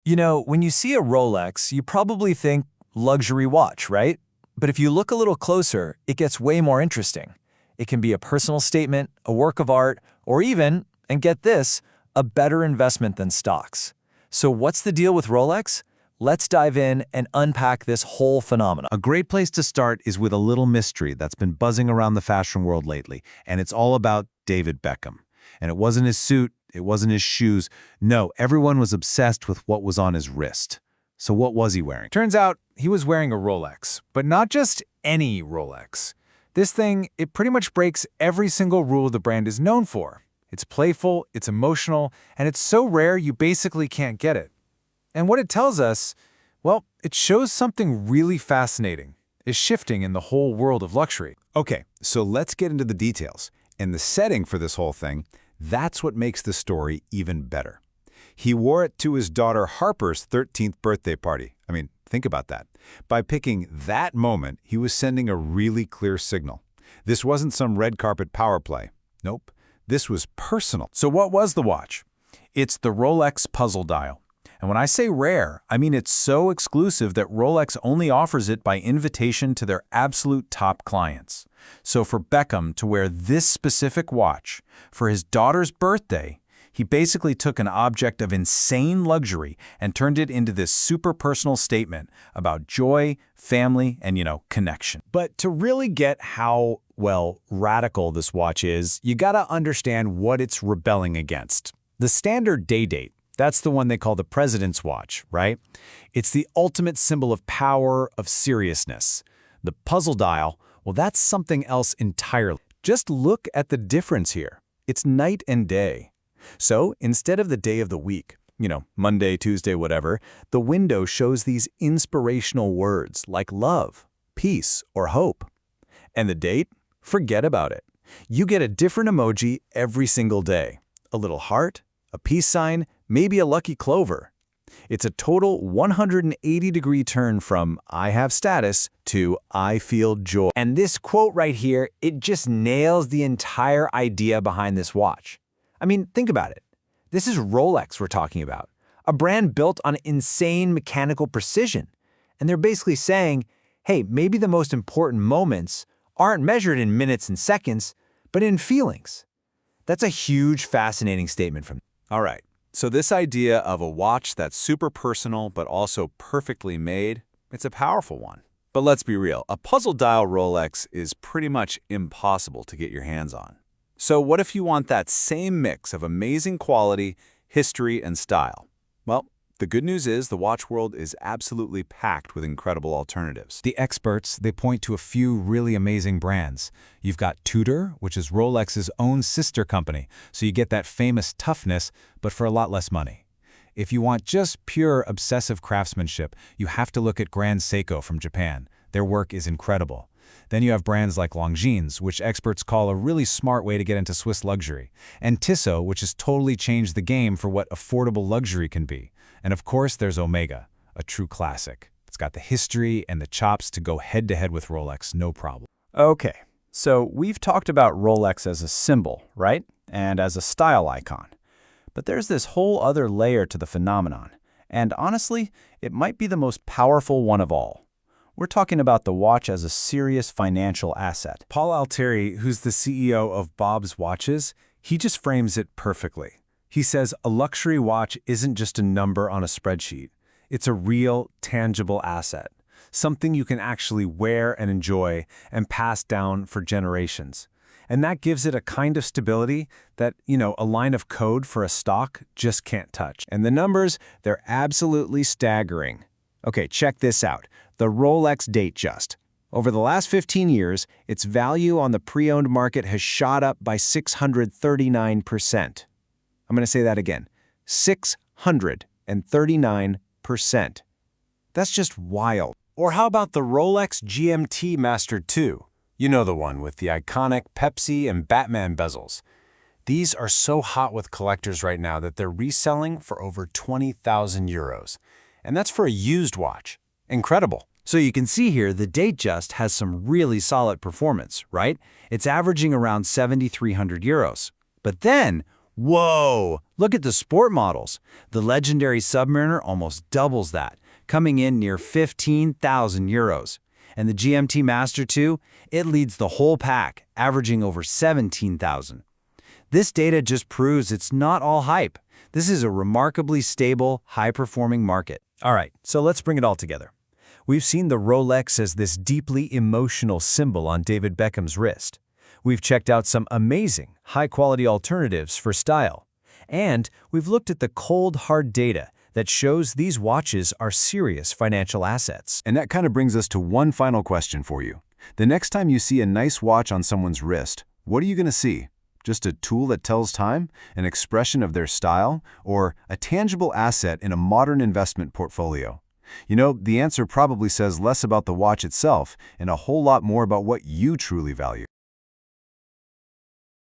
You know, when you see a Rolex, you probably think luxury watch, right? But if you look a little closer, it gets way more interesting. It can be a personal statement, a work of art, or even, and get this, a better investment than stocks. So what's the deal with Rolex? Let's dive in and unpack this whole phenomenon. A great place to start is with a little mystery that's been buzzing around the fashion world lately, and it's all about David Beckham. And it wasn't his suit, it wasn't his shoes. No, everyone was obsessed with what was on his wrist. So what was he wearing? Turns out he was wearing a Rolex, but not just any Rolex. This thing, it pretty much breaks every single rule the brand is known for. It's playful, it's emotional, and it's so rare you basically can't get it. And what it tells us, well, it shows something really fascinating is shifting in the whole world of luxury. Okay, so let's get into the details. And the setting for this whole thing, that's what makes the story even better. He wore it to his daughter Harper's 13th birthday party. I mean, think about that. By picking that moment, he was sending a really clear signal. This wasn't some red carpet power play. Nope, this was personal. So what was the watch? It's the Rolex puzzle dial. And when I say rare, I mean it's so exclusive that Rolex only offers it by invitation to their absolute top clients. So for Beckham to wear this specific watch for his daughter's birthday, he basically took an object of insane luxury and turned it into this super personal statement about joy, family, and, connection. But to really get how, well, radical this watch is, you gotta understand what it's rebelling against. The standard day-date. That's the one they call the president's watch, right? It's the ultimate symbol of power, of seriousness. The puzzle dial, well, that's something else entirely. Just look at the difference here. It's night and day. So instead of the day of the week, Monday, Tuesday, whatever, the window shows these inspirational words like love, peace, or hope. And the date? Forget about it. You get a different emoji every single day. A little heart, a peace sign, maybe a lucky clover. It's a total 180-degree turn from I have status to I feel joy. And this quote right here, it just nails the entire idea behind this watch. I mean, think about it. This is Rolex we're talking about, a brand built on insane mechanical precision. And they're basically saying, hey, maybe the most important moments aren't measured in minutes and seconds, but in feelings. That's a huge, fascinating statement from them. All right, so this idea of a watch that's super personal but also perfectly made, it's a powerful one. But let's be real, a puzzle dial Rolex is pretty much impossible to get your hands on. So what if you want that same mix of amazing quality, history, and style? Well, the good news is the watch world is absolutely packed with incredible alternatives. The experts, they point to a few really amazing brands. You've got Tudor, which is Rolex's own sister company, so you get that famous toughness, but for a lot less money. If you want just pure obsessive craftsmanship, you have to look at Grand Seiko from Japan. Their work is incredible. Then you have brands like Longines, which experts call a really smart way to get into Swiss luxury, and Tissot, which has totally changed the game for what affordable luxury can be. And of course, there's Omega, a true classic. It's got the history and the chops to go head-to-head with Rolex, no problem. Okay, so we've talked about Rolex as a symbol, right? And as a style icon. But there's this whole other layer to the phenomenon. And honestly, it might be the most powerful one of all. We're talking about the watch as a serious financial asset. Paul Altieri, who's the CEO of Bob's Watches, he just frames it perfectly. He says a luxury watch isn't just a number on a spreadsheet. It's a real, tangible asset, something you can actually wear and enjoy and pass down for generations. And that gives it a kind of stability that, a line of code for a stock just can't touch. And the numbers, they're absolutely staggering. Okay, check this out. The Rolex Datejust. Over the last 15 years, its value on the pre-owned market has shot up by 639%. I'm going to say that again. 639%. That's just wild. Or how about the Rolex GMT-Master II? You know, the one with the iconic Pepsi and Batman bezels. These are so hot with collectors right now that they're reselling for over 20,000 euros. And that's for a used watch. Incredible. So you can see here the Datejust has some really solid performance, right? It's averaging around 7,300 euros. But then, Whoa! Look at the sport models. The legendary Submariner almost doubles that, coming in near 15,000 euros. And the GMT-Master II, it leads the whole pack, averaging over 17,000. This data just proves it's not all hype. This is a remarkably stable, high-performing market. All right, so let's bring it all together. We've seen the Rolex as this deeply emotional symbol on David Beckham's wrist. We've checked out some amazing, high-quality alternatives for style. And we've looked at the cold, hard data that shows these watches are serious financial assets. And that kind of brings us to one final question for you. The next time you see a nice watch on someone's wrist, what are you going to see? Just a tool that tells time, an expression of their style, or a tangible asset in a modern investment portfolio? You know, the answer probably says less about the watch itself and a whole lot more about what you truly value.